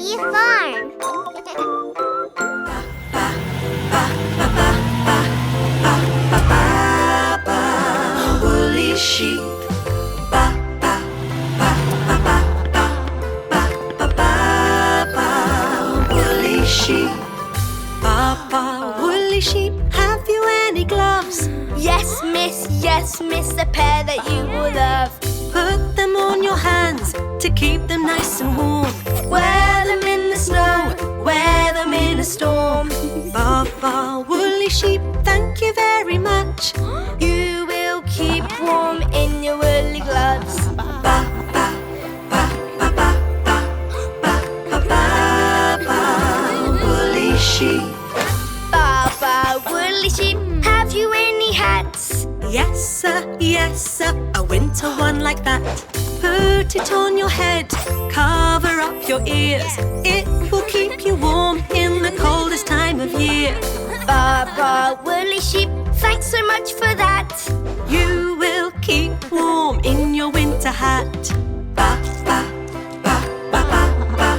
City Farm. Baa Baa Woolly Sheep. Baa Baa Baa Baa Baa Baa Baa Woolly Sheep. Baa Baa Woolly Sheep, have you any gloves? Yes, miss, a pair that you will love. Put them on your hands to keep them nice and warm. Wear them in the snow, wear them in a storm. Baa Baa Woolly Sheep, thank you very much. You will keep warm in your woolly gloves. Baa Baa Baa Baa Baa Baa Baa Baa Woolly Sheep. Baa Baa Woolly Sheep, have you any hats? Yes sir, a winter one like that. Put it on your head, cover up your ears. It will keep you warm in the coldest time of year. Baa Baa Woolly Sheep, thanks so much for that. You will keep warm in your winter hat. Baa Baa Baa Baa Baa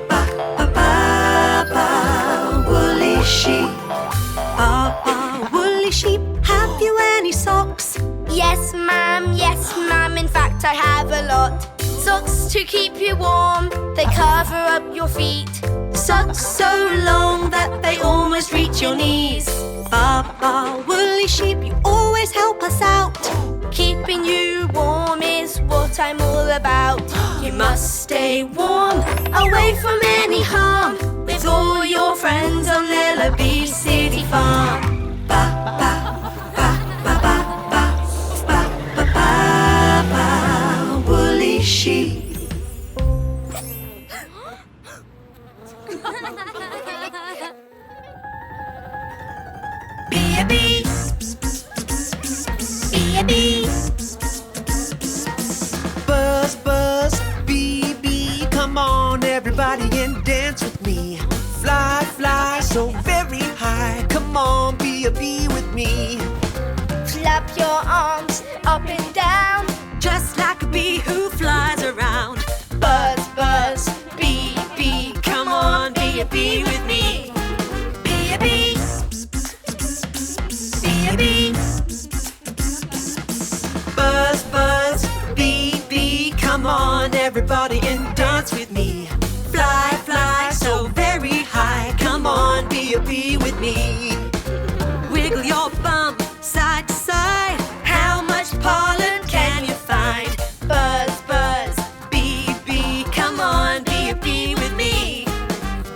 Baa Baa Baa Woolly Sheep. Baa Baa Woolly Sheep, have you any socks? Yes, ma'am, in fact I have a lot. Socks to keep you warm, they cover up your feet. Socks so long that they almost reach your knees. Baa Baa Woolly Sheep, you always help us out. Keeping you warm is what I'm all about. You must stay warm, away from any harm, with all your friends on Lellobee City Farm. Baa Baa Baa Baa Baa Baa Baa Baa Baa Woolly Sheep. Be a bee, be a bee. Buzz, buzz, bee, bee, come on everybody and dance with me. Fly, fly so very high, come on be a bee with me. Flap your arms up and down, Just like a bee who flies around. buzz, buzz, Bee, bee, come on, be a bee with me. Be a bee, be a bee. Buzz, buzz, bee, bee, come on, everybody, and dance with me. Fly, fly, so very high, come on, be a bee with me. Wiggle your bum side to side. How much pollen can you find? Buzz, buzz, bee, bee, come on, be a bee with me.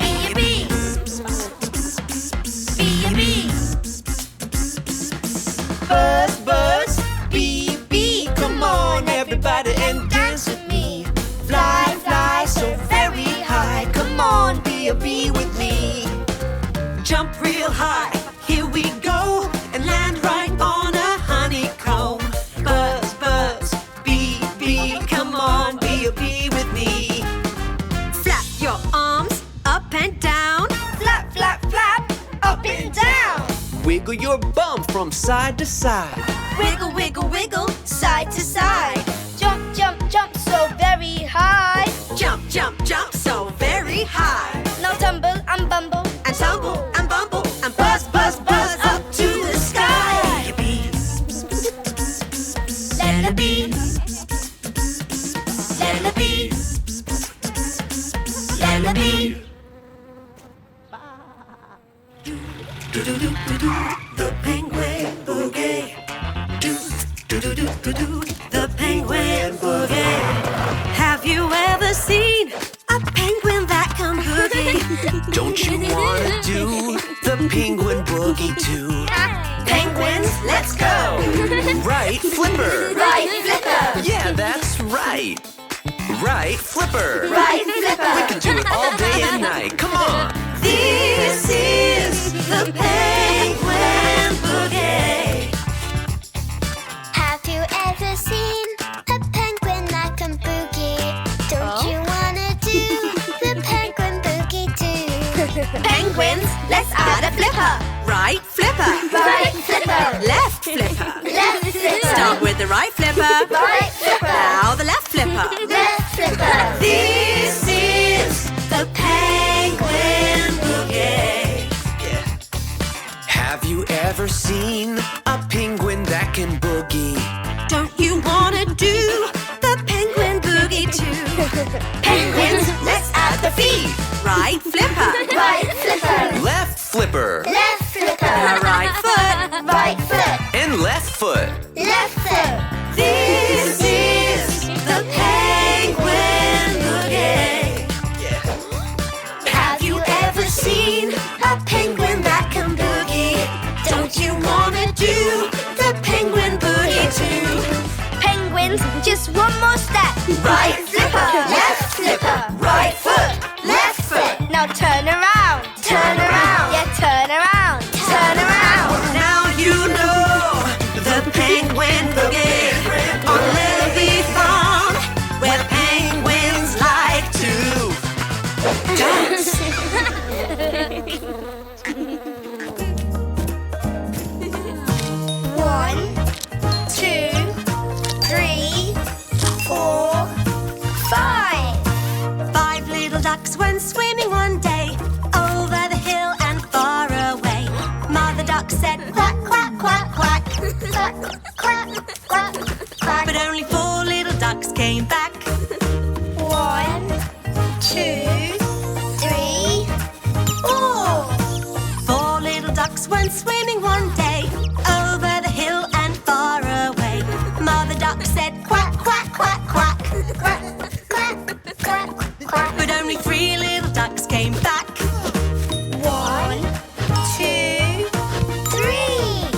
Be a bee, be a bee. Buzz, buzz, bee, bee, come on everybody and dance with me. Fly, fly so very high, come on be a bee with me. Jump real high, here we go, and land right on a honeycomb. Buzz, buzz, bee, bee, come on, be a bee with me. Flap your arms up and down. flap, flap, flap, up and down. Wiggle your bum from side to side. Wiggle, wiggle, wiggle, side to side. Jump, jump, jump so very high. Jump, jump, jump so very high. Now tumble and bumble And tumble and bumble and buzz, buzz, buzz up to the sky. Be a bee, Lellobee, Lellobee, Lellobee. Do-do-do-do-do, the penguin boogie. Do-do-do-do-do, the penguin boogie. Have you ever seen a penguin that can boogie? Don't you wanna do the penguin boogie too? Penguins, let's go! Right, Flipper! Right, flipper. Yeah, that's right! Right, Flipper! Right, flipper. We can do it all day and night, come on! This is the penguin boogie. Have you ever seen a penguin that can boogie? Don't you wanna do the penguin boogie too? Penguins, let's add a flipper. Right flipper. Right flipper. Left flipper. Left flipper. Start with the right flipper. Right flipper. Now the left flipper. Left flipper. This is the penguin Penguins, let's add the feet. Right flipper. Right flipper. Left flipper. Left flipper. Right foot. Right foot. And left foot. Left foot. This is the Penguin Boogie. Have you ever seen a penguin that can boogie? Don't you wanna do the Penguin Boogie too? Penguins, just one more step. Right flipper, left flipper, right foot, left foot. Now turn around. Turn around. Yeah, turn around. Turn around. Now you know the Penguin Boogie on Lellobee Farm, where penguins like to dance. 1, 2, 3, 4, 5. 5 little ducks went swimming one day over the hill and far away. Mother duck said quack, quack, quack, quack. Quack, quack, quack, quack. But only 4 little ducks came back. 1, 2, 3, 4. 4 little ducks went swimming one day over the hill and far away. Mother duck said quack, quack, quack, quack. Quack, quack, quack, quack. But only 3 little ducks came back. 1, 2, 3.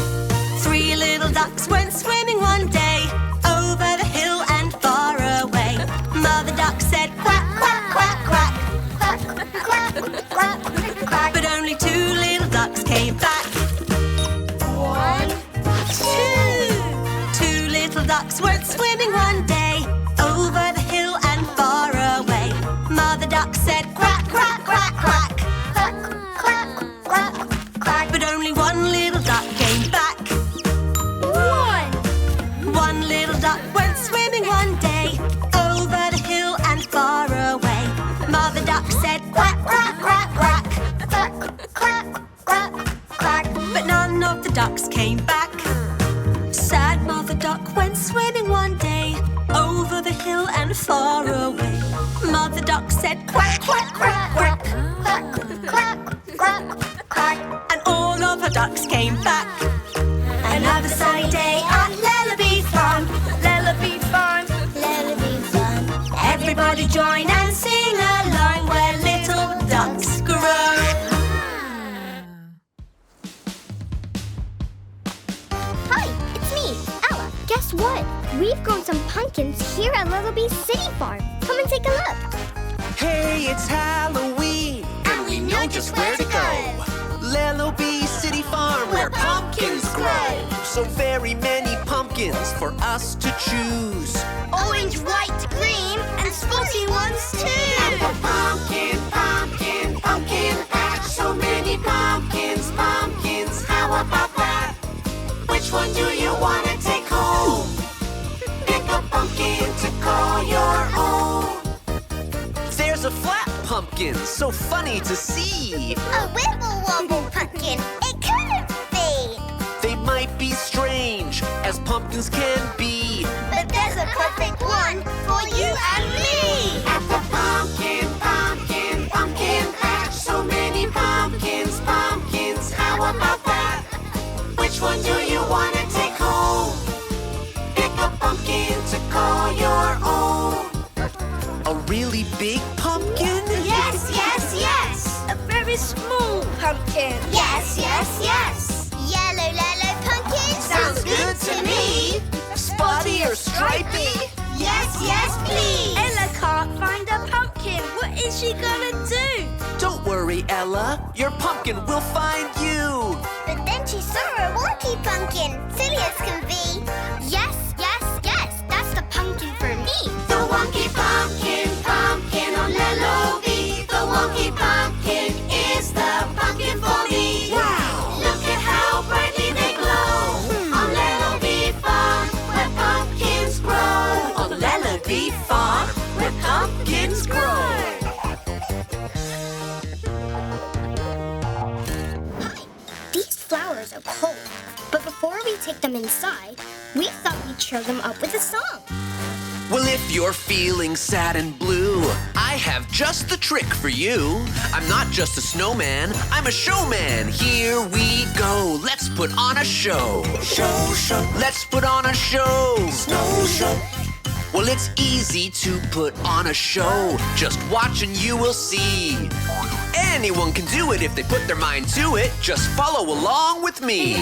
3 little ducks went swimming one day over the hill and far away. Mother duck said quack, quack, quack, quack. Quack, quack, quack, quack. But only 2 little ducks came back. 1, 2. 2 little ducks went swimming one day over the hill and far away. Mother duck said quack, quack, quack, quack. Quack, quack, quack, quack. But only 1 little duck came back. 1. 1 little duck went swimming one day over the hill and far away. Mother duck said quack, quack, quack, quack. Quack, quack, quack, quack. But none of the ducks came back. Sad mother duck went swimming one day over the hill and far away. Mother duck said quack, quack, quack, quack. Quack, quack, quack, quack. And all of her ducks came back. Another sunny day at Lellobee Farm. Lellobee Farm. Lellobee Farm. Everybody join and sing along where little ducks grow. Hi, it's me, Ella. Guess what? We've grown some pumpkins here at Lellobee City Farm. Come and take a look. Hey, it's Halloween. And we know just where to go. Lellobee City Farm, where pumpkins grow. So very many pumpkins for us to choose. Orange, white, green, and spotty ones too. Pumpkin, pumpkin, pumpkin patch. So many pumpkins, pumpkins. How about that? Which one do you want to take home? Pick a pumpkin to call your own. There's a flat pumpkin, so funny to see. A wibble wobble pumpkin. It couldn't be. They might be strange, as pumpkins can be. But there's a perfect one for you and me. At the pumpkin, pumpkin, pumpkin patch. So many pumpkins, pumpkins. How about that? Which one do you want to take home? Pick a pumpkin to call your own. A really big pumpkin? Yes, yes, yes. A very small pumpkin. Yes, yes, yes. Yellow pumpkin. Sounds good to me. Spotty or stripy? Yes, yes, please. Ella can't find a pumpkin. What is she gonna do? Don't worry, Ella. Your pumpkin will find you. But then she saw a wonky pumpkin. Silly as can be. Yes, yes, yes. That's the pumpkin for me. The wonky pumpkin, pumpkin on Lellobee. The wonky pumpkin is the pumpkin for me. Wow! Look at how brightly they glow on Lellobee Farm, where pumpkins grow. On Lellobee Farm, where pumpkins grow. These flowers are cold. But before we take them inside, we thought we'd cheer them up with a song. Well, if you're feeling sad and blue, I have just the trick for you. I'm not just a snowman, I'm a showman. Here we go, let's put on a show. Show. Let's put on a show. Snow show. Well, it's easy to put on a show. Just watch and you will see. Anyone can do it if they put their mind to it. Just follow along with me.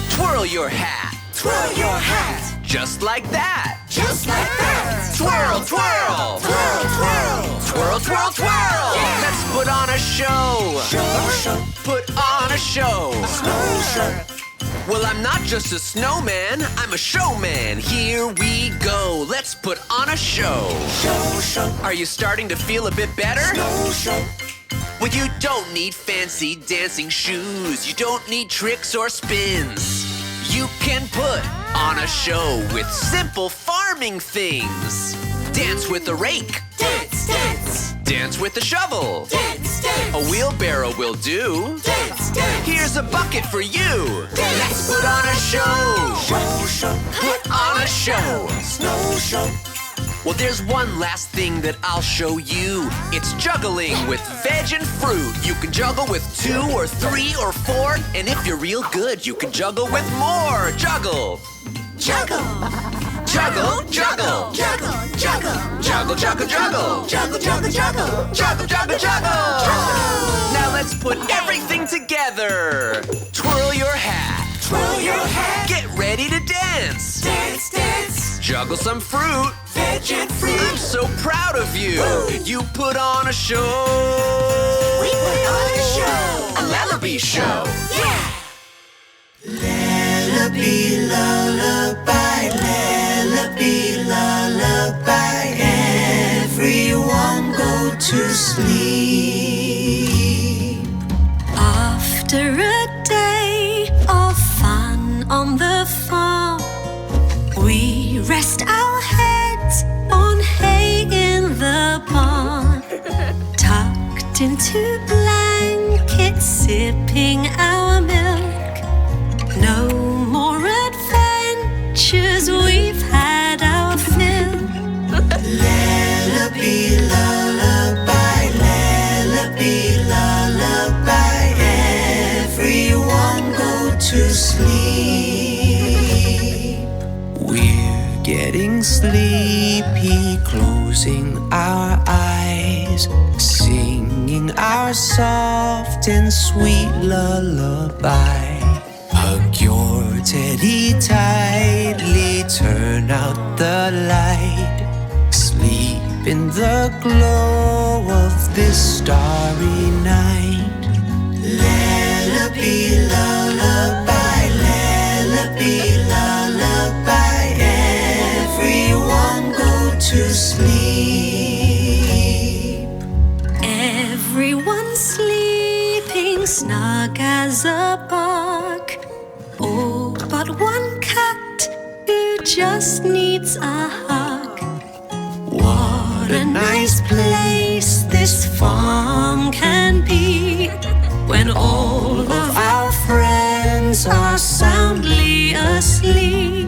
Twirl your hat. Twirl your hat. Just like that. Just like that. Twirl, twirl. Twirl, twirl. Twirl, twirl, twirl. Yeah. Let's put on a show. Show. Put on a show. Snow show. Well, I'm not just a snowman, I'm a showman. Here we go. Let's put on a show. Show. Are you starting to feel a bit better? Snow show. Well, you don't need fancy dancing shoes. You don't need tricks or spins. You can put on a show with simple farming things. Dance with a rake. Dance, dance. Dance with a shovel. Dance, dance. A wheelbarrow will do. Dance, dance. Here's a bucket for you. Dance. Let's put on a show. Show. Put on a show. Snow show. Well, there's one last thing that I'll show you. It's juggling with veg and fruit. You can juggle with 2 or 3 or 4. And if you're real good, you can juggle with more. Juggle. Juggle. Juggle, juggle. Juggle. Juggle, juggle, juggle. Juggle. Juggle, juggle, juggle. Now let's put everything together. Twirl your hat. Twirl your hat. Get ready to dance. Dance, dance. Juggle some fruit. Veg and fruit. I'm so proud of you. Woo. You put on a show. We put on a show. A Lellobee show. Yeah. Lellobee lullaby, Lellobee lullaby. Everyone go to sleep. After a day of fun on the farm, we rest our heads on hay in the barn, tucked into blankets, sipping our milk. No more adventures, we've had our fill. Lellobee lullaby, Lellobee lullaby. Everyone go to sleep. We're getting sleepy, closing our eyes, singing our soft and sweet lullaby. Hug your teddy tightly, turn out the light. Sleep in the glow of this starry night. Lellobee lullaby, Lellobee lullaby. Everyone go to sleep. Everyone's sleeping snug as a bug. Oh, but one cat who just needs a hug. What a nice place this farm can be, when all of our friends are soundly asleep.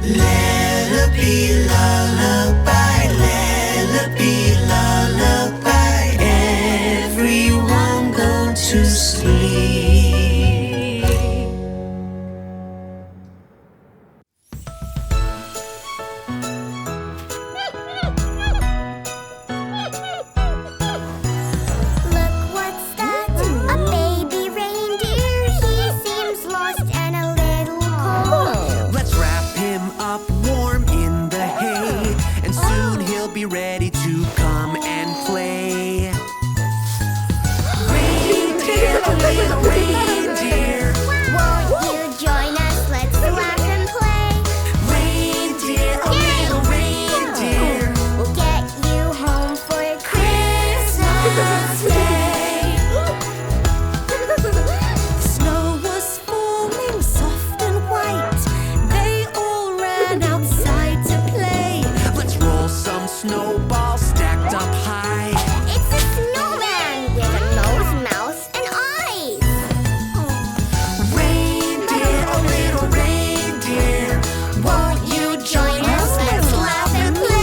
Lellobee lullaby, Lellobee lullaby. Everyone go to sleep. Look, what's that? A baby reindeer. He seems lost and a little cold. Let's wrap him up warm in the hay, and soon he'll be ready to come and play. Reindeer, a little reindeer. Won't you join us? Let's laugh and play. Reindeer, a little reindeer. We'll get you home for Christmas Day. Snow was falling soft and white. They all ran outside to play. Let's roll some snowballs stacked up high. It's a snowman with a nose, mouth, and eyes. Reindeer, a little reindeer. Won't you join us? Let's laugh and play.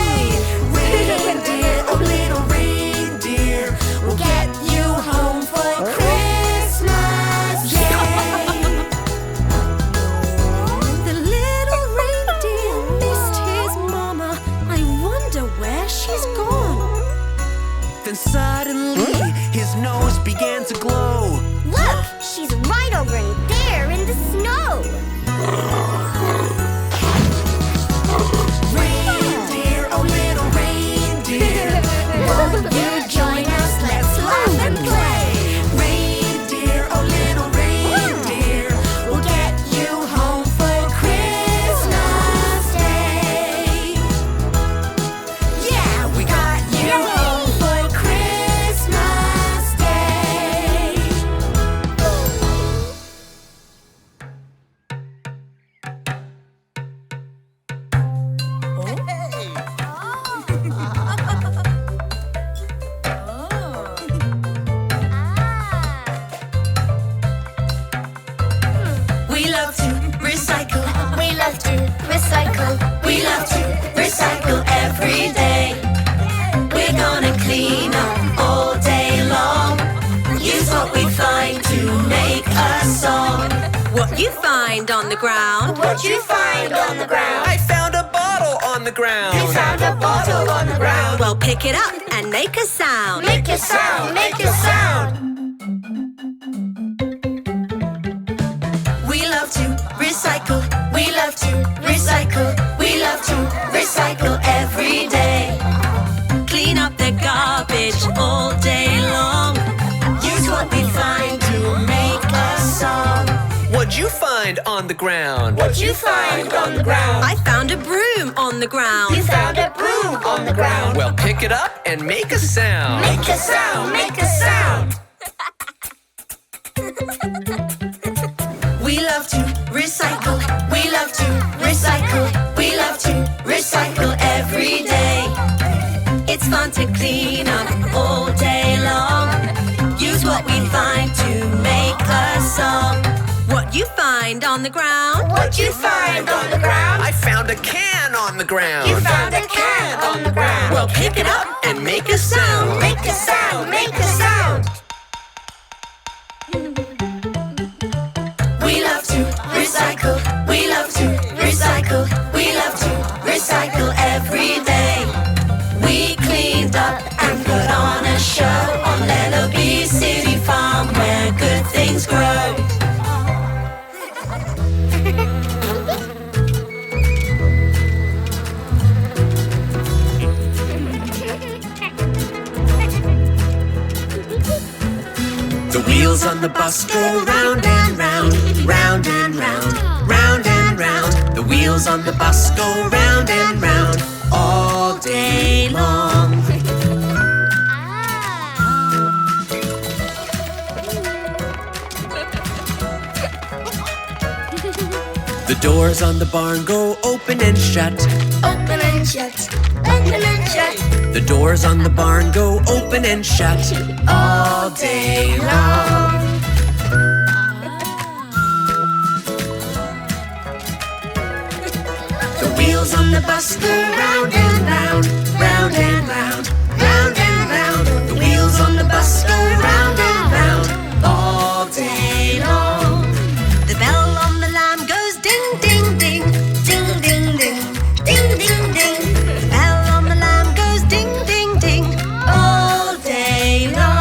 to glow. Look, she's right over there in the snow. Reindeer, oh little reindeer, won't you join us? Let's laugh and play. Reindeer, oh little reindeer, we'll get you home for Christmas Day. Yeah, we got you home for Christmas Day. We love to recycle. We love to recycle. We love to recycle every day. We're gonna clean up all day long. Use what we find to make a song. What you find on the ground? What you find on the ground? I found a bottle on the ground. You found a bottle on the ground. Well, pick it up and make a sound. Make a sound, make a sound. We love to recycle. We love to recycle. We love to recycle every day. Clean up the garbage all day long. Use what we find to make a song. What'd you find on the ground? What you find on the ground? I found a broom on the ground. You found a broom on the ground. Well, pick it up and make a sound. Make a sound, make a sound. We love to recycle. We love to recycle. We love to recycle every day. It's fun to clean up all day long. Use what we find to make a song. What you find on the ground? What you find on the ground? I found a can on the ground. You found a can on the ground. Well, pick it up and make a sound. Make a sound, make a sound. We love to recycle. We love to recycle. We love to recycle every day. We cleaned up and put on a show on Lellobee City Farm where good things grow. The wheels on the bus go round and round, round and round, round and round. The wheels on the bus go round and round all day long. The doors on the barn go open and shut. Open and shut. Open and shut. The doors on the barn go open and shut all day long. The wheels on the bus go round and round, round and round, round and round. The wheels on the bus go round and round all day long. The bell on the lamb goes ding, ding, ding, ding, ding, ding, ding, ding, ding. The bell on the lamb goes ding, ding, ding, all day long.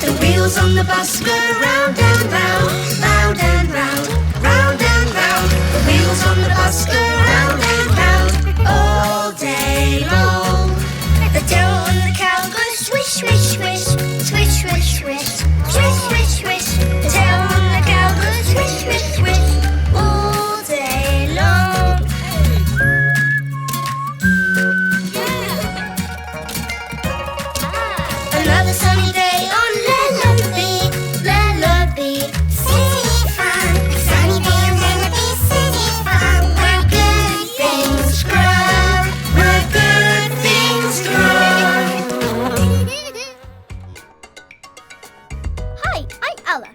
The wheels on the bus go round and round, round and round, round and round. The wheels on the bus go round and round all day long. The dough and the cow go swish, swish, swish, swish, swish, swish, swish, swish, swish. The dough and the cow go swish, swish, swish all day long. Another sunny day on Lellobee, Lellobee City Farm. A sunny day on Lellobee City Farm, where good things grow, where good things grow. Hi, I'm Ella.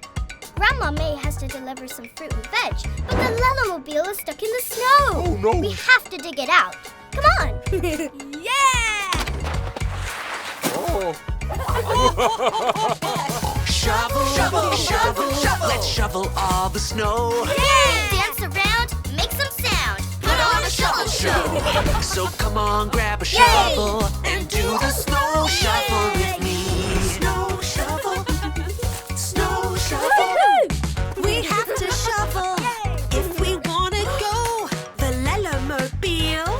Grandma May has to deliver some fruit and veg, but the Lellomobile is stuck in the snow. Oh, no. We have to dig it out. Come on. Yeah! Oh. Shovel, shovel, shovel, shovel. Let's shovel all the snow. Yay! Dance around, make some sound. Put on a shovel show. So come on, grab a shovel and do the snow shuffle with me. Snow shuffle, snow shuffle. We have to shovel if we want to go. The Lellomobile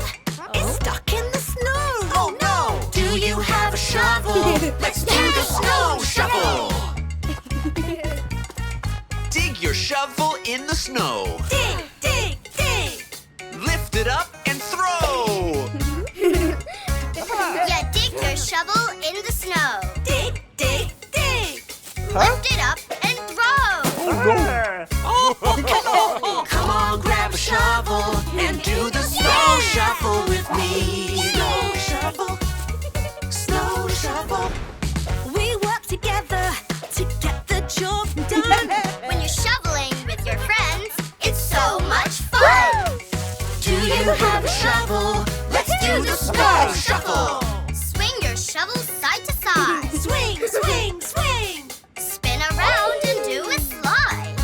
is stuck in the snow. Oh no! Do you have a shovel? Let's do the snow shuffle. Dig your shovel in the snow. Dig, dig, dig. Lift it up and throw. You dig your shovel in the snow. Dig, dig, dig. Lift it up and throw. Come on, grab a shovel and do the snow shuffle with me. Snow shuffle, snow shuffle. We work together to get the job done. When you're shoveling with your friends, it's so much fun. Do you have a shovel? Let's do the snow shuffle. Swing your shovel side to side. Swing, swing, swing. Spin around and do a slide.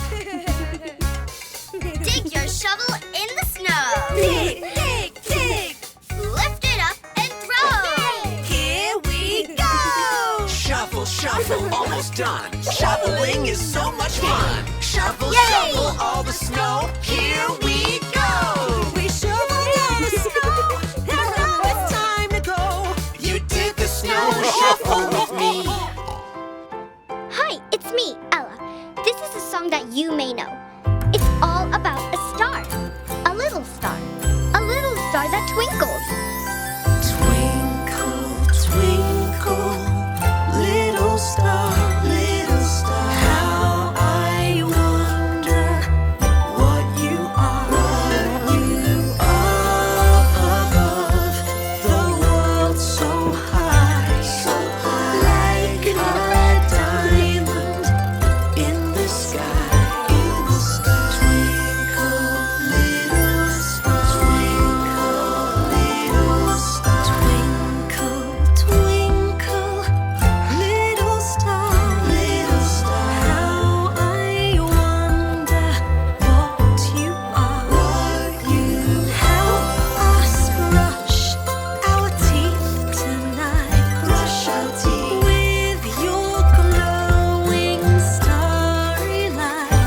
Dig your shovel in the snow. Dig, dig, dig. Lift it up and throw. Here we go. Shuffle, shuffle, almost done. Shoveling is so much fun. Shovel, Yay! shovel all the snow. Here we go. We shoveled all the snow, and now it's time to go. You did the snow shuffle with me. Hi, it's me, Ella. This is a song that you may know. It's all about a star. A little star. A little star that twinkles. Twinkle, twinkle, little star, how I wonder what you are above the world so high, like a diamond in the sky. Twinkle, little star, twinkle, twinkle, little star, how I wonder what you are. Help us brush our teeth tonight. With your glowing starry light.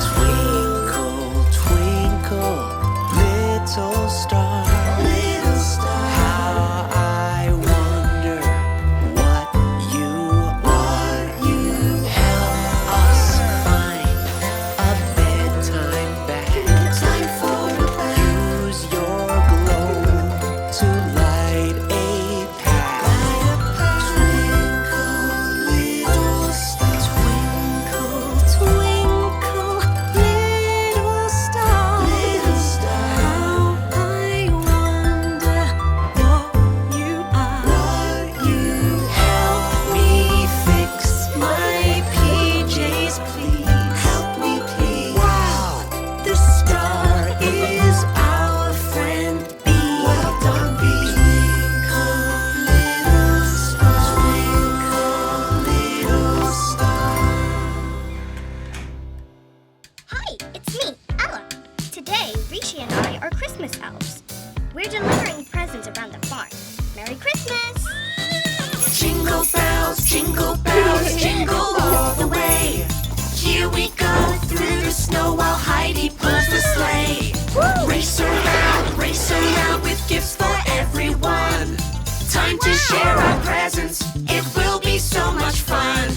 Twinkle, twinkle, little star, how I wonder what you are. Help us find a bedtime bag. Use your glow to light a path. Twinkle, little star, Twinkle, twinkle, little star. How I wonder what you are. help me fix my PJs, please. Help me, please. Wow, The star is our friend bee. well done, bee. Hi, it's me, Ella. Today, Rishi and I are Christmas elves. We're delivering presents around the farm. Merry Christmas! Jingle bells, jingle all the way. Here we go through the snow while Heidi pulls the sleigh. Race around with gifts for everyone. Time to share our presents, it will be so much fun.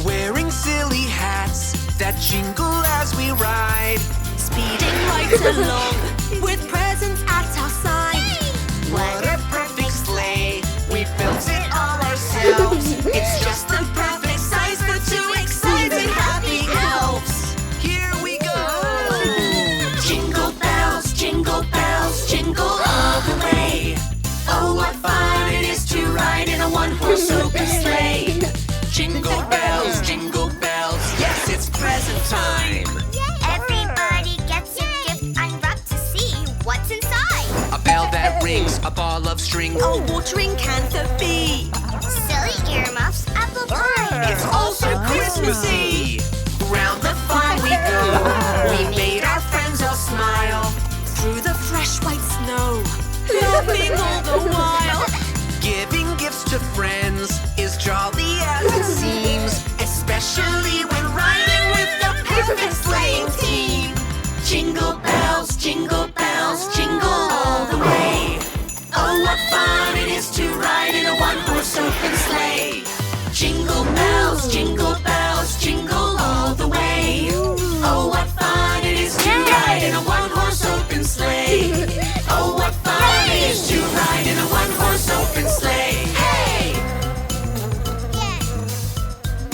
Wearing silly hats that jingle as we ride. Speeding right along with presents at our side. What a perfect sleigh, we built it all ourselves. It's just the perfect size for two excited happy elves. Here we go. Jingle bells, jingle all the way. Oh, what fun it is to ride in a one-horse open sleigh. Jingle bells, yes, it's present time. Everybody gets a gift unwrapped to see what's inside. A bell that rings, a ball of string. A watering can for bee. Silly earmuffs, apple pie. It's also Christmassy. Round the farm we go. We made our friends laughing all the while. Giving gifts to friends is jolly as it seems, especially when riding with the perfect sleighing team. Jingle bells, jingle all the way. Oh, what fun it is to ride in a one-horse open sleigh. Jingle bells, jingle all the way. Oh, what fun it is to ride in a one-horse open sleigh. Oh, what fun it is to ride in a one-horse open sleigh. Hey!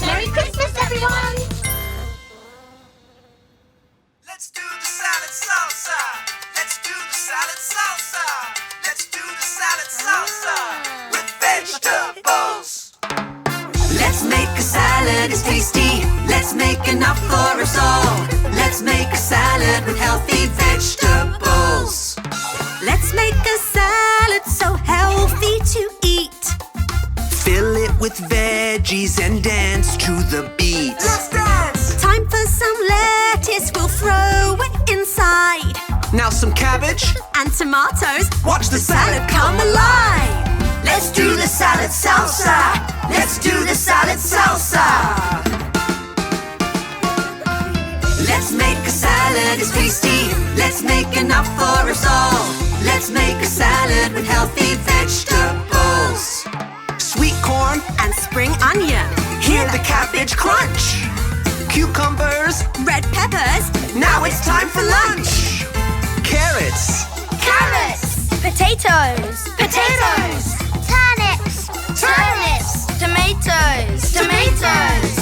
Merry Christmas, everyone! Let's do the salad salsa. Let's do the salad salsa. Let's do the salad salsa with vegetables. Let's make a salad, it's tasty. Let's make enough for us all. Let's make a salad with healthy vegetables. Let's make a salad so healthy to eat. Fill it with veggies and dance to the beat. Let's dance! Time for some lettuce, we'll throw it inside. Now some cabbage. And tomatoes, Watch the salad come alive. Let's do the salad salsa. Let's do the salad salsa. Let's make a salad, it's tasty. Let's make enough for us all. Let's make a salad with healthy vegetables. Sweet corn, And spring onion, hear the cabbage crunch. Cucumbers, red peppers, now it's time for lunch. Carrots, Carrots! potatoes, Potatoes! Turnips! Turnips! tomatoes,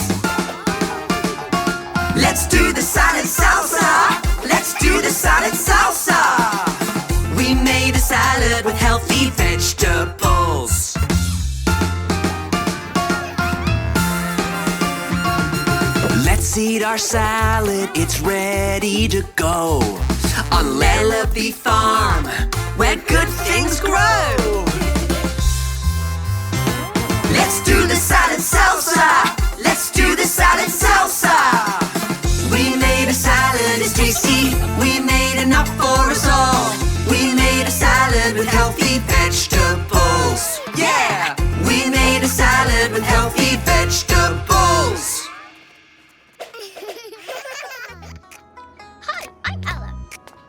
let's do the salad salsa. Let's do the salad salsa. We made a salad with healthy vegetables. Let's eat our salad, it's ready to go. On Lellobee Farm, where good things grow. Let's do the salad salsa. Let's do the salad salsa. We made a salad, it's tasty. We made enough for us all. We made a salad with healthy vegetables. Yeah! We made a salad with healthy vegetables. Hi, I'm Ella.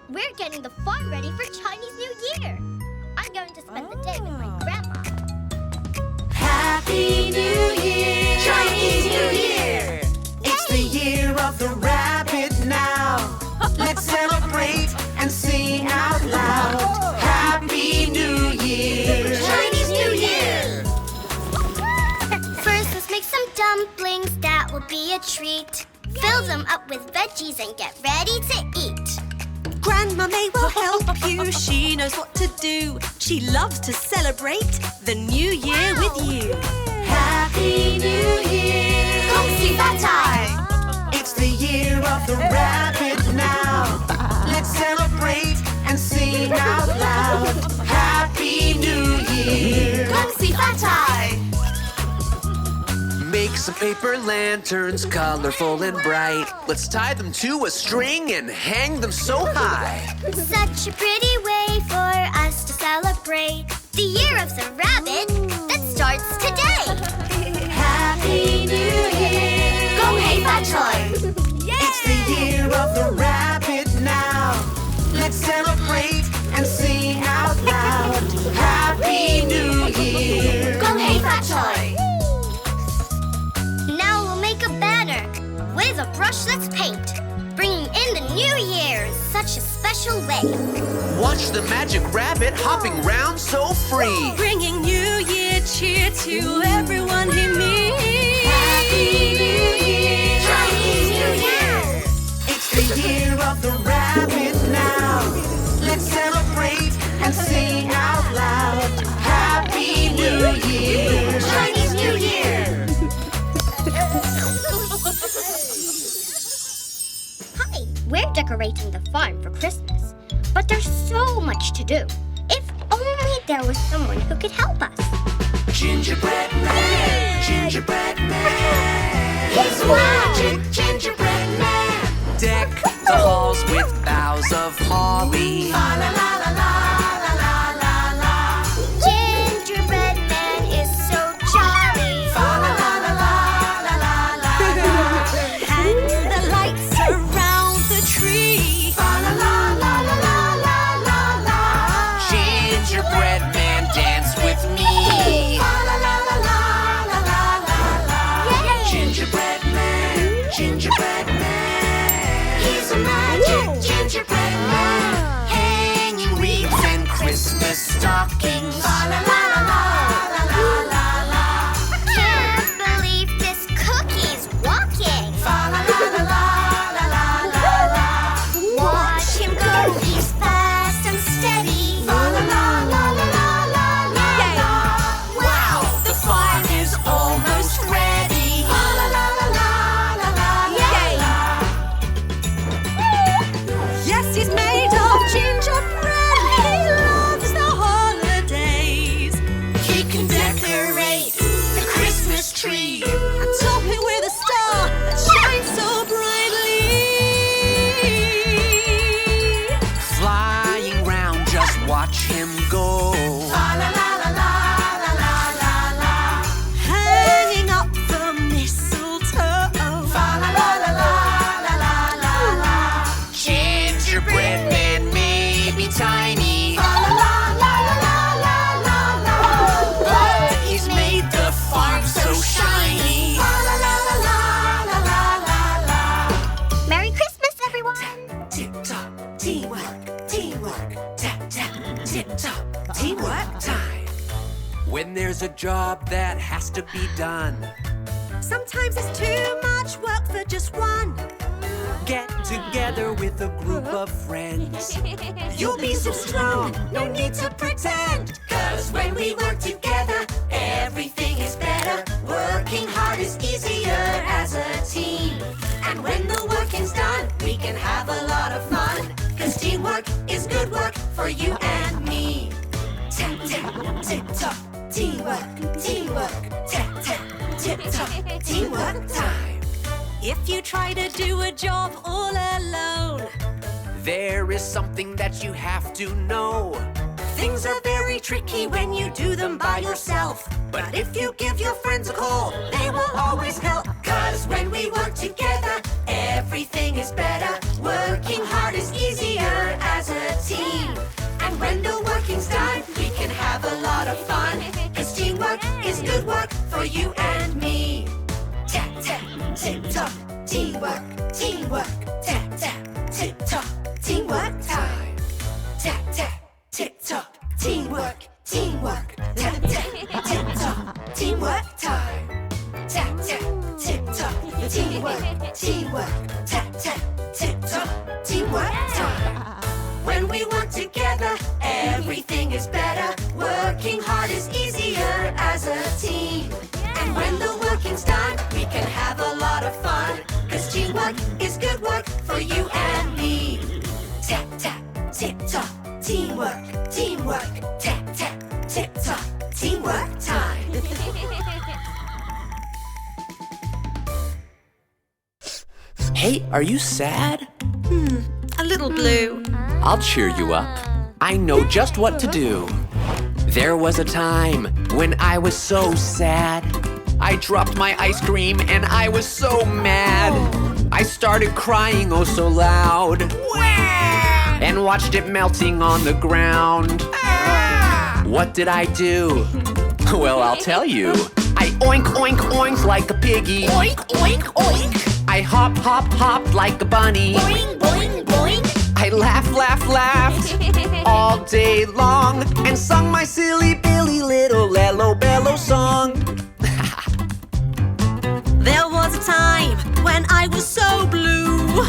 We're getting the farm ready for Chinese New Year. I'm going to spend the day with my grandma. Happy New Year! Chinese New Year! It's the year of the rabbit now. Let's celebrate and sing out loud. Happy New Year! Chinese New Year! First, let's make some dumplings. That will be a treat. Fill them up with veggies and get ready to eat. Grandma May will help you. She knows what to do. She loves to celebrate the new year with you. Happy New Year! It's the year of the rabbit now. Let's celebrate and sing out loud. Happy New Year! Make some paper lanterns, colorful and bright. Let's tie them to a string and hang them so high. Such a pretty way for us to celebrate the year of the rabbit that starts today. Happy New Year! It's the year of the rabbit now. Let's celebrate and sing out loud. Happy New Year! Now we'll make a banner with a brush that's paint, bringing in the new year in such a special way. Watch the magic rabbit hopping round so free. Bringing New Year cheer to everyone he meets. Happy New Year! Chinese New Year! It's the year of the rabbit now. Let's celebrate and sing out loud. Happy New Year! Chinese New Year! Hi, we're decorating the farm for Christmas, but there's so much to do. If only there was someone who could help us. Gingerbread man, gingerbread man. He's magic gingerbread man. Deck the halls with boughs of holly. La la la la la la la la la. gingerbread man. He's a magic gingerbread man. Hanging wreaths and Christmas stockings. La la la la la la la la. Can't believe this cookie's walking. Fa la la la la la la la la. Watch him go, he's fast and steady. Fa la la la la la la la la. Wow, the farm is almost ready. Fa la la la la la la la la. Yes, he's made of gingerbread. He loves the holidays. He can decorate the Christmas tree. And top it with a star that shines so brightly. Flying round, just watch him go. Fa la la la la la la la la. Hanging up the mistletoe. Fa la la la la la la la la. Gingerbread man may be tiny, Fa la la la la la la la la. but he's made the farm so shiny. Fa la la la la la la la la. Merry Christmas, everyone! Tip-top, teamwork, teamwork. Tap, tap, tip-top, teamwork time. When there's a job that has to be done, Sometimes it's too much work for just one. get together with a group of friends. You'll be so strong, no need to pretend. 'Cause when we work together, everything is better. Working hard is easier as a team. And when the working's done, we can have a lot of fun. 'Cause teamwork is good work for you and me. Tap, tap, tip-top, teamwork, teamwork. Tap, tap, tip-top, teamwork time. If you try to do a job all alone, There is something that you have to know. Things are very tricky when you do them by yourself. But if you give your friends a call, they will always help. 'Cause when we work together, everything is better. Working hard is easier as a team. And when the working's done, we can have a lot of fun. 'Cause teamwork is good work for you and me. Tap, tap, tip-top, teamwork, teamwork. Tap, tap, tip-top, teamwork time. Tap, tap, tip-top, teamwork, teamwork. Tap, tap, tip-top, teamwork time. Tap, tap, tip-top, teamwork, teamwork. Tap, tap, tip-top, teamwork time. When we work together, everything is better. Working hard is easier as a team. And when the working's done, we can have a lot of fun. 'Cause teamwork is good work for you and me. Tap, tap, tip-top, teamwork, teamwork. Tap, tap, tip-top, teamwork time. Hey, are you sad? a little blue. I'll cheer you up. I know just what to do. There was a time when I was so sad. I dropped my ice cream and I was so mad. I started crying oh so loud. And watched it melting on the ground. What did I do? Well, I'll tell you. I oink, oink, oink like a piggy. Oink, oink, oink. I hop, hop, hopped like a bunny. Boing, boing, boing. I laughed, laughed, laughed all day long and sung my silly Billy little Lellobee song. There was a time when I was so blue.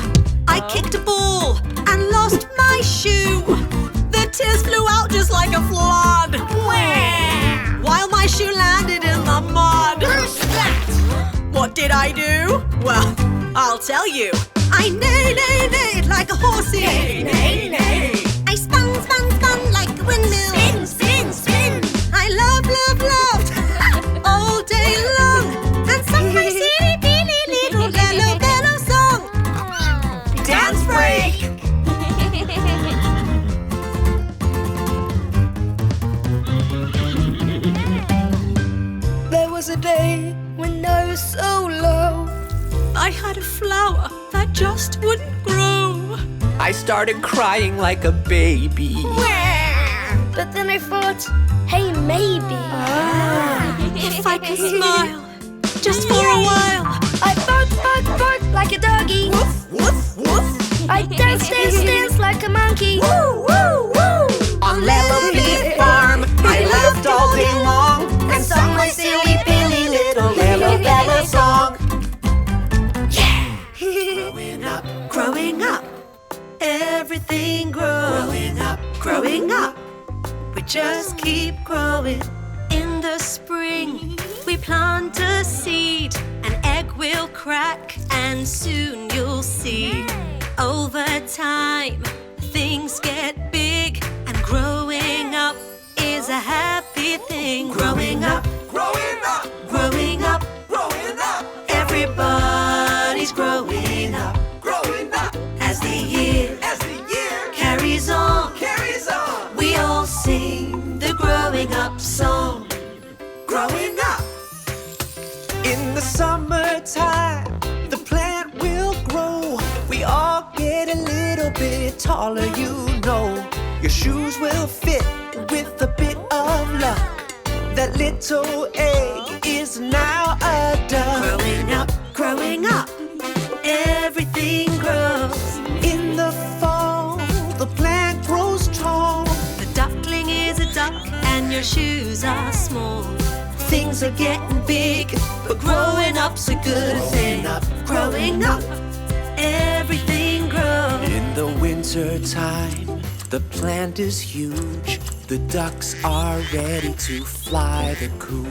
I kicked a ball and lost my shoe. The tears flew out just like a flood. While my shoe landed in the mud. What did I do? Well, I'll tell you. I neighed like a horsey. Neigh, neigh. I spun like a windmill. Spin, spin, spin. I loved all day long and sung my silly Billy little Lellobee song. Dance break! There was a day when I was so low. I had a flower that just wouldn't grow. I started crying like a baby. But then I thought, hey, maybe. If I can smile just for a while. I barked I dance like a monkey. Woo, woo, woo. On Lellobee Farm, I laughed all day long and sung my silly, pilly little Lellobee song. Yeah! Growing up, everything grows. Growing up, we just keep growing. In the spring, we plant a seed. An egg will crack, and soon you'll see. Over time, things get big, and growing up is a happy thing. Growing up, Growing up, growing up, growing up, everybody's growing up. growing up. As the year As the year carries on, carries on, we all sing the growing up song. growing up. In the summertime, the plant will grow. We all get a little bit taller, you know. Your shoes will fit with a bit of luck. That little egg is now a duck. Growing up, everything grows. In the fall, the plant grows tall. The duckling is a duck, and your shoes are small. Things are getting big, but growing up's a good thing. Growing up, everything grows. In the winter time, the plant is huge. The ducks are ready to fly the coop.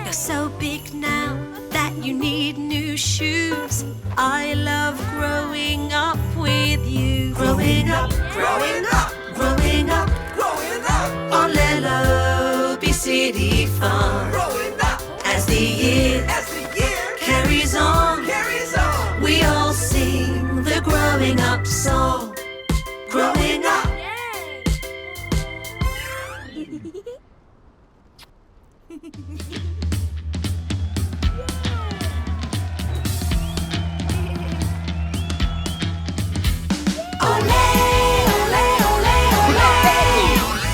You're so big now that you need new shoes. I love growing up with you. Growing up, Growing up, growing up growing up, on Lellobee City Farm. growing up. As the year As the year carries on, carries on, we all sing the growing up song. Growing up. Ole, ole, ole, ole.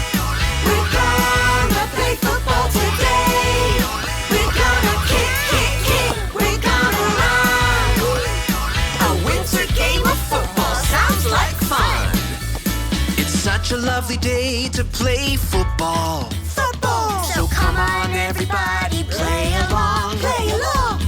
We're gonna play football today. We're gonna kick, kick, kick. We're gonna run. A winter game of football sounds like fun. it's such a lovely day to play football. Football. So come on, everybody, play along. Play along.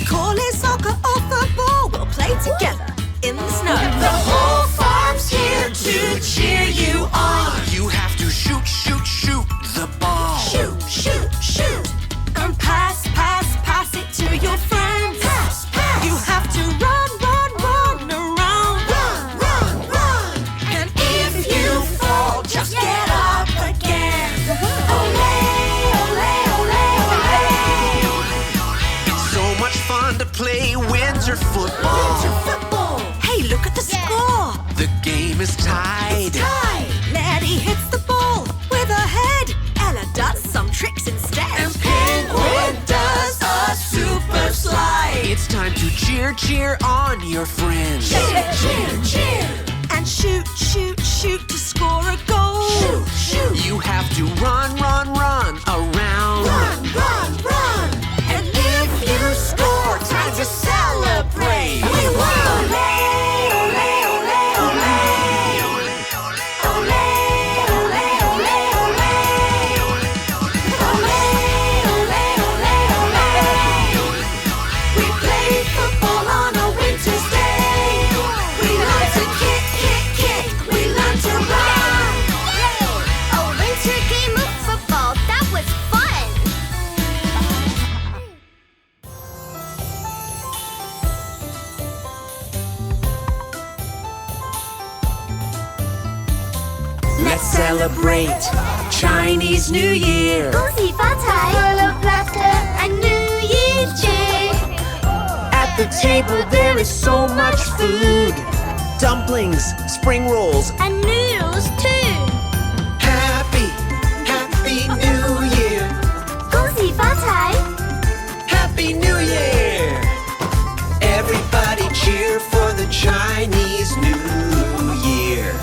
Call it soccer or football. We'll play together in the snow. The whole farm's here to cheer you on. You have to shoot, shoot, shoot the ball. Shoot, shoot, shoot. And pass, pass, pass it to your friends. Pass, pass. You have to run, run, run around. Run, run, run. And if you fall, just get up again. Ole, ole, ole, ole. It's so much fun to play winter football. Football. Hey, look at the score. The game is tied. Tie. Letty hits the ball with her head. Ella does some tricks instead. And Penguin does a super slide. It's time to cheer, cheer on your friends. Cheer, cheer, cheer. And shoot, shoot, shoot to score a goal. Shoot, shoot. You have to run, run, run around. Run, run, run. And if you score, time to celebrate. We won. Ole, ole, ole, ole. Ole, ole, ole, ole. Ole, ole, ole, ole. We play football on a winter's day. We learn to kick, kick, kick. We learn to run. A winter game of football. That was fun. Let's celebrate Chinese New Year. 恭喜发财 full of laughter and New Year's cheer. At the table there is so much food. Dumplings, spring rolls. And noodles too. Happy, happy New Year. 恭喜发财 Happy New Year. Everybody cheer for the Chinese New Year.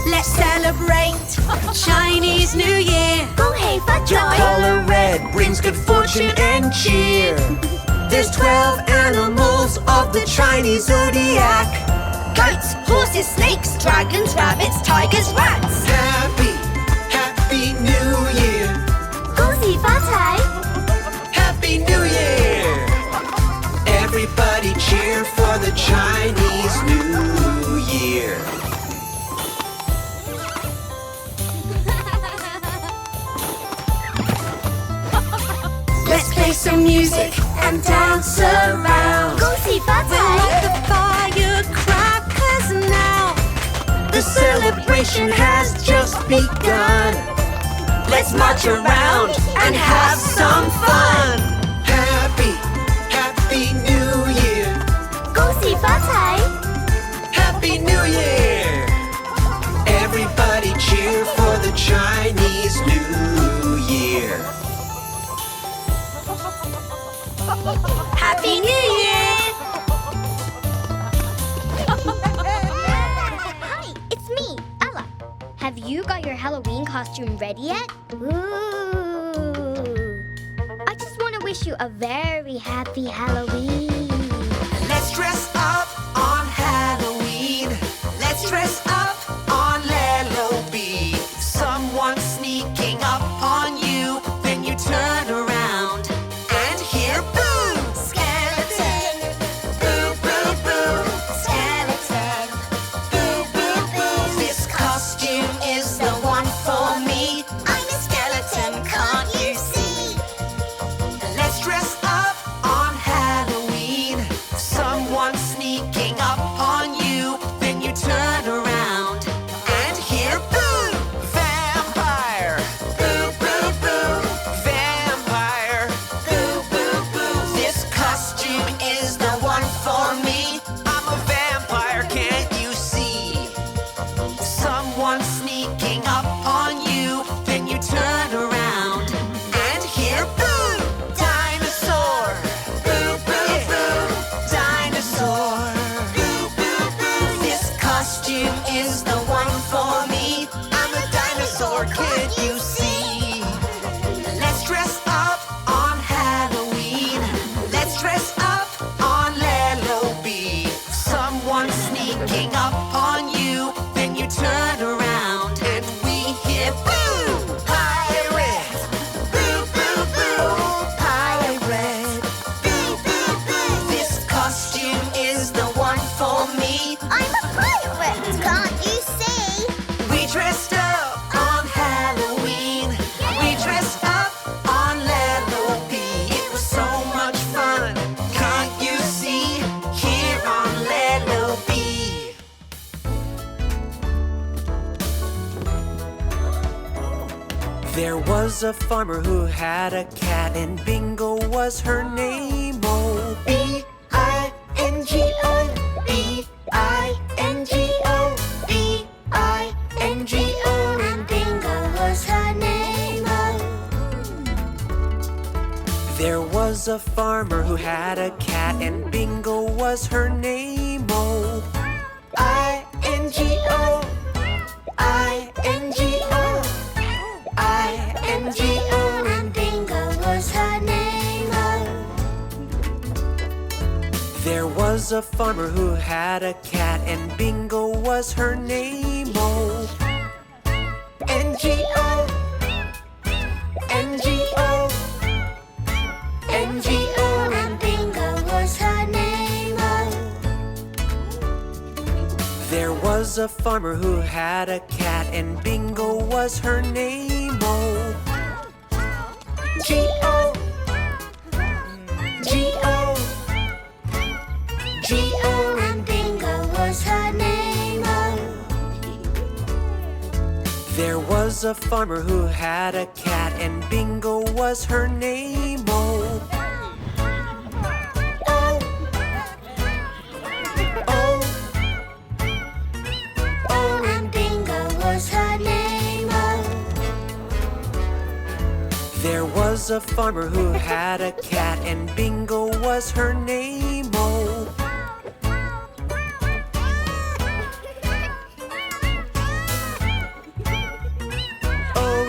Let's celebrate Chinese New Year. 恭喜发 Your 财 color red brings brings good fortune and cheer. There's 12 animals of the Chinese zodiac. Goats, horses, snakes, dragons, rabbits, tigers, rats. Happy, happy New Year. 恭喜发财！ Happy New Year. Everybody cheer for the Chinese New Year. Let's play some music and dance around. 恭喜发财！ Light the firecrackers now. The celebration has just begun. Let's march around and have some fun. Happy, happy New Year. 恭喜发财！ Happy New Year. Everybody cheer for the Chinese New Year. Happy New Year! Hi, it's me, Ella. Have you got your Halloween costume ready yet? Ooh. I just want to wish you a very happy Halloween. Let's dress up on Halloween. Let's dress up on Lellobee. Someone sneaking up on you, then you turn around and hear boo! Skeleton. Boo, boo, boo. Skeleton. Boo, boo, boo. This costume is the one for me. I'm a skeleton, can't you see? Let's dress up on Halloween. Someone sneaking up on you, then you turn around and hear boo! Vampire! Boo, boo, boo! Vampire! Boo, boo, boo! This costume is the one for me. I'm a vampire, can't you see? Someone sneaking up on you, then you turn around and hear boo! Dinosaur! Boo, boo, boo! Dinosaur! Boo, boo, boo! This costume is the one for me. I'm a dinosaur, can't you see? Let's dress up on Halloween. Let's dress up on Lellobee. Someone sneaking up on you, then you turn around and we hear boo! Pirate! Boo, boo, boo! Pirate! Boo, boo, boo! This costume is the one for me. I'm a pirate, can't you see? We dressed up on Halloween. We dressed up on Lellobee. It was so much fun. Can't you see? Here on Lellobee. There was a farmer who had a cat, and Bingo was her name. Oh, B-I-N-G-O, B-I-N-G-O, B-I-N-G-O. And Bingo was her name. there was a farmer who had a cat, and Bingo was her name. Oh, I-N-G-O, I-N-G-O, I-N-G-O. And Bingo was her name. there was a farmer who had a cat, and Bingo was her name. Oh, N-G-O, N-G-O, N-G-O. And Bingo was her name. there was a farmer who had a cat, and Bingo was her name. Oh, G-O, G-O, G-O. And Bingo was her name. there was a farmer who had a cat, and Bingo was her name. Oh, Oh, oh, oh. And Bingo was her name. there was a farmer who had a cat, and Bingo was her name. Oh,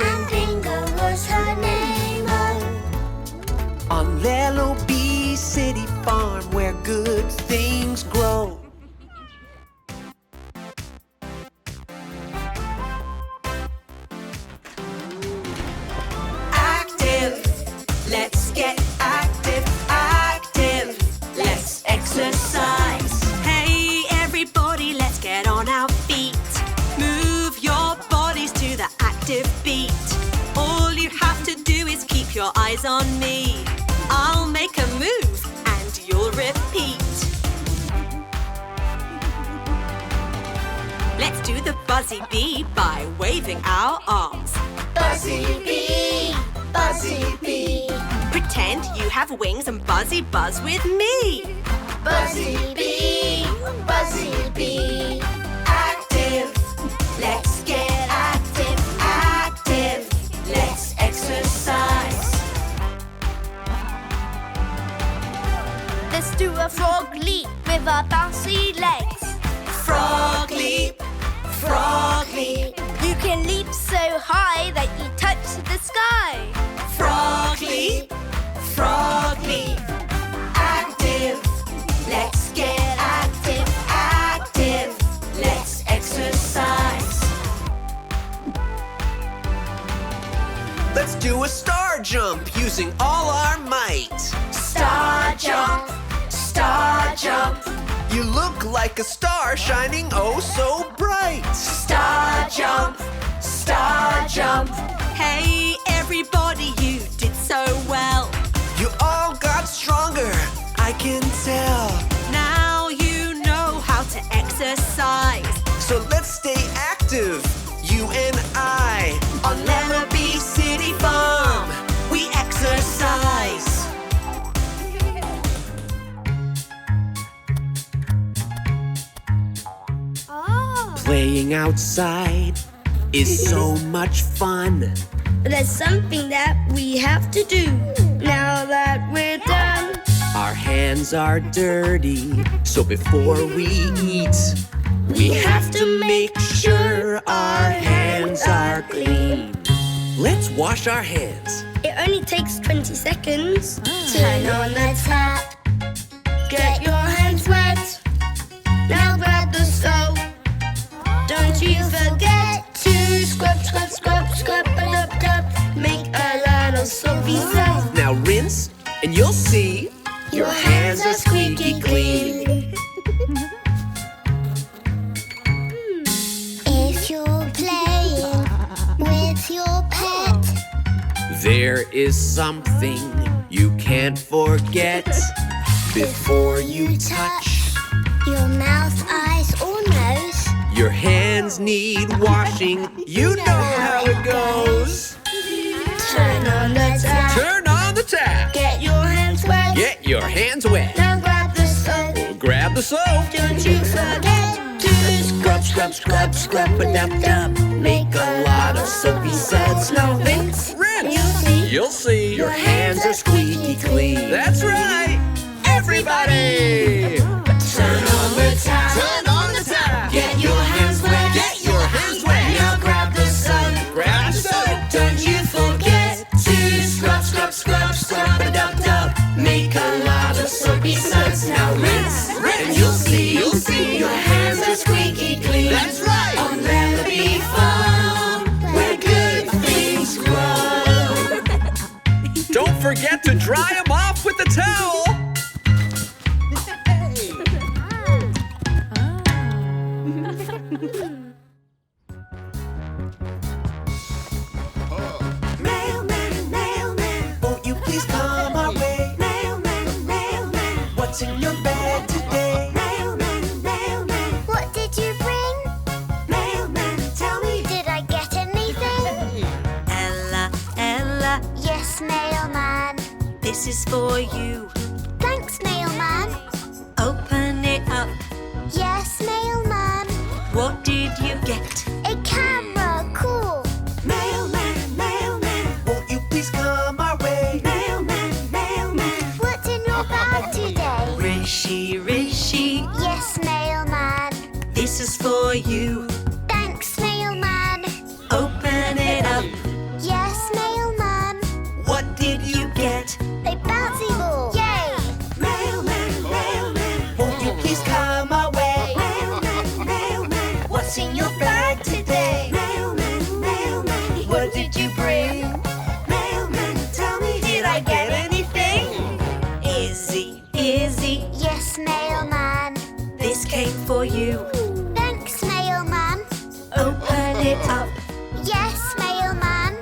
And Bingo was her name. On Lellobee City Farm, where good things grow. Active, let's get active, active. Let's exercise. Hey, everybody, let's get on our feet. Move your bodies to the active beat. All you have to do is keep your eyes on me. I'll make a move and you'll repeat. Let's do the buzzy bee by waving our arms. Buzzy bee, buzzy bee, Pretend you have wings and buzzy buzz with me. buzzy bee, buzzy bee. Active, let's get active, active. Let's exercise. Let's do a frog leap with our bouncy legs. Frog leap, frog leap. You can leap so high that you touch the sky. Frog leap, frog leap. Active, let's get active, active. Let's exercise. Let's do a star jump using all our might. Star jump, star jump. You look like a star shining oh so bright. Star jump, star jump. Hey, everybody, you did so well. You all got stronger, I can tell. Now you know how to exercise. So let's stay active, you and I. On Lellobee City Farm, we exercise. Playing outside is so much fun. But there's something that we have to do now that we're done. Our hands are dirty, so before we eat, we have to make sure our hands are clean. Let's wash our hands. It only takes 20 seconds. Turn on the tap, Get your hands wet. Now grab the soap. Don't you forget to scrub, scrub, scrub, scrub, dub, dub. Make a lot of soapy sound. Now rinse, and you'll see your hands are squeaky clean. if you're playing with your pet. There is something you can't forget before you touch. Your mouth, eyes, or nose. Your hands need washing. You know how it goes. Turn on the tap. Turn on the tap. Get your hands wet. Get your hands wet. Now grab the soap. Grab the soap. Don't you forget to Scrub, scrub, scrub, scrub, a dub, dub. Make a lot of soapy suds. Now rinse. Rinse. You'll see your hands are squeaky clean. That's right. Everybody. Turn on the tap. Turn on the tap. Get your hands wet. Get your hands wet. Now grab the soap. Grab the soap. Don't you forget to scrub, scrub, scrub, scrub a dub dub. Make a lot of soapy suds. Now rinse, and you'll see your hands are squeaky clean. That's right. On Lellobee Farm, where good things grow. Don't forget to dry them off with the towel. Mailman, mailman, Won't you please come our way? mailman, mailman, What's in your bag today? mailman, mailman, What did you bring? mailman, tell me. Did I get anything? Ella, Ella, Yes, mailman. this is for you. Thanks, mailman. Open it up. Yes, mailman. What did you get? A camera, cool. Mailman, mailman, Won't you please come our way? mailman, mailman. What's in your bag today? Rishi, Rishi, Yes, mailman. this is for you. Thanks, mailman. Open it up. Yes, mailman. What did you get? A for you. Thanks, Mailman. Open it up. Yes, Mailman.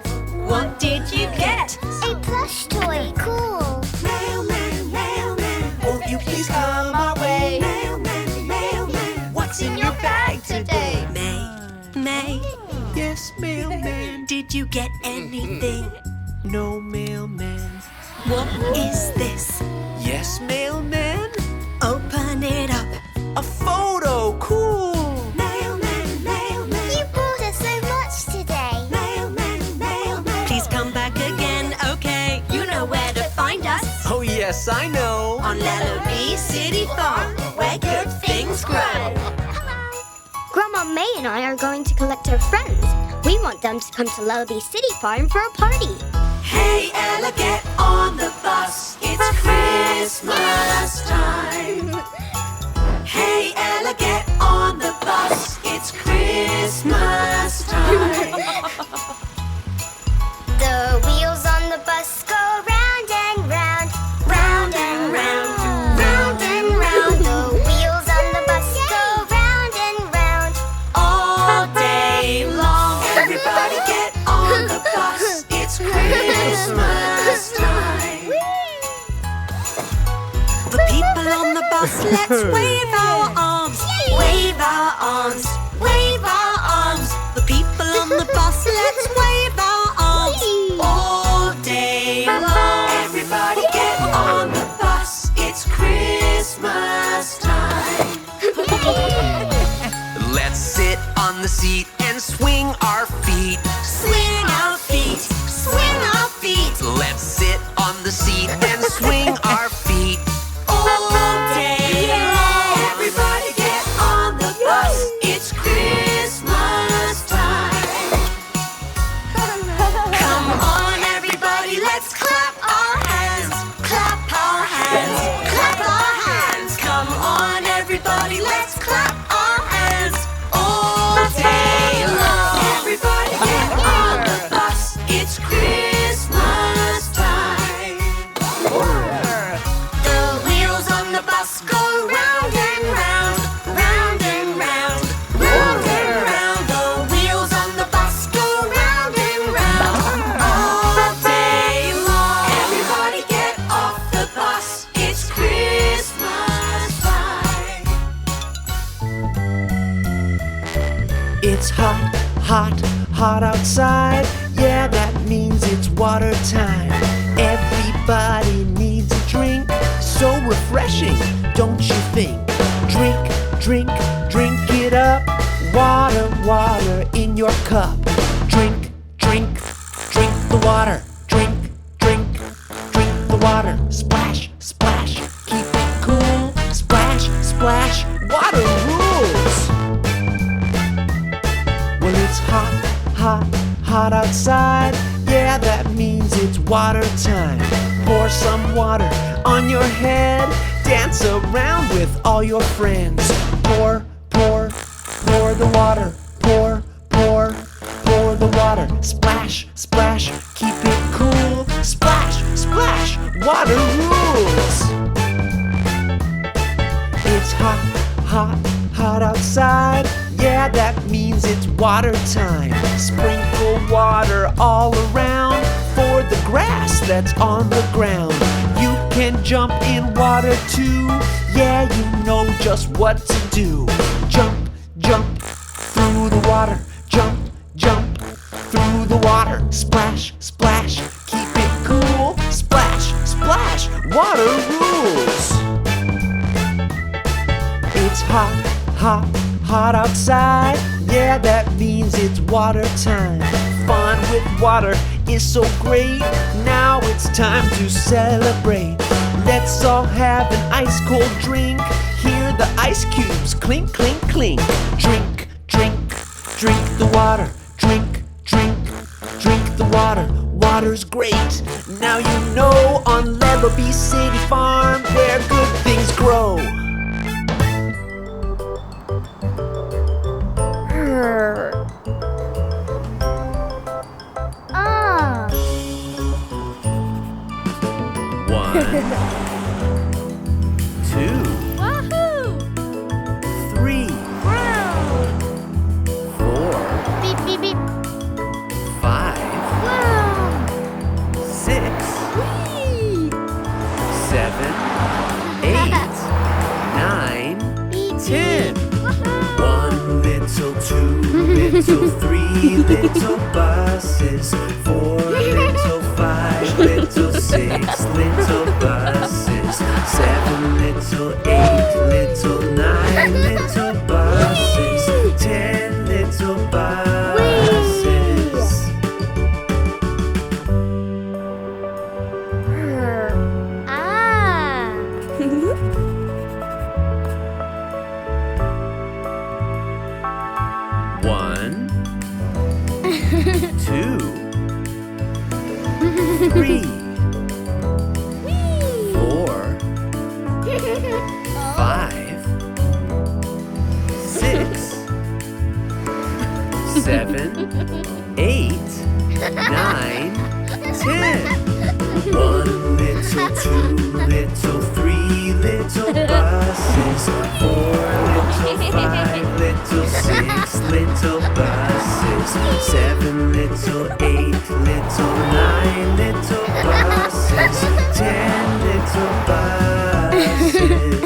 What did you get? A plush toy, cool. Mailman, mailman, won't you please come our way? Mailman, mailman, what's in your bag today? May, Yes, mailman. did you get anything? No, mailman. What is this? Yes, mailman. Open it up. A photo, cool. Mailman, Mailman. You brought us so much today. Mailman, mailman. Please come back again, okay? You know where to find us. Oh, yes, I know. On Lellobee City Farm, where good things grow. Grandma May and I are going to collect our friends. We want them to come to Lellobee City Farm for a party. Hey, Ella, get on the bus. It's Christmas time. Hey, Ella, get on the bus. It's Christmas time. The wheels on the bus go round and round, round and round, round and round. The wheels on the bus go round and round All day long. Everybody get on the bus. It's Christmas time. The people on the bus, let's wave our arms. Wave our arms. Wave our arms. The people on the bus, let's wave our arms. All day long. Everybody get on the bus. It's Christmas time. Let's sit on the seat and swing our feet. Swing our feet. Swing our feet. Let's sit on the seat and swing our feet. All day long. Everybody get on the bus. It's Christmas time. Come on, everybody, let's clap our hands. Clap our hands. Clap our hands. Come on, everybody, let's clap our hands. All day long. Everybody get on the bus. It's Christmas time. The wheels on the bus go round and round, round and round, round and round. The wheels on the bus go round and round. All day long. Everybody get off the bus. It's Christmas time. It's hot, hot, hot outside. Yeah, that means it's water time. Everybody needs a drink. So refreshing, don't you think? Drink, drink, drink it up. Water, water in your cup. Drink, drink, drink the water. Drink, drink, drink the water. Splash, splash, keep it cool. Splash, splash, water rules. Well, it's hot, hot, hot outside. Yeah, that means it's water time. Pour some water on your head. Dance around with all your friends. Pour, pour, pour the water. Pour, pour, pour the water. Splash, splash, keep it cool. Splash, splash, water rules. It's hot, hot, hot outside. Yeah, that means it's water time. Sprinkle water all around for the grass that's on the ground. You can jump in water too. Yeah, you know just what to do. Jump, jump through the water. Jump, jump through the water. Splash, splash, keep it cool. Splash, splash, water rules. It's hot, hot, hot outside. Yeah, that means it's water time. Fun with water is so great. Now it's time to celebrate. Let's all have an ice cold drink. Hear the ice cubes clink, clink, clink. Drink, drink, drink the water. Drink, drink, drink the water. Water's great. Now you know on Lellobee City Farm where good things grow. One, two, Wahoo! 3, little buses. 4 little 5 little 6 little buses. 7 little 8 little 9 little buses. 10 little buses. Ah. 1, 2, 3, 4, 5, 6, 7, 8, 9, 10. 1 little 2 little 3 little buses. 4 little 5 little 6 little buses. 7 little 8 little 9 little buses. 10 little buses.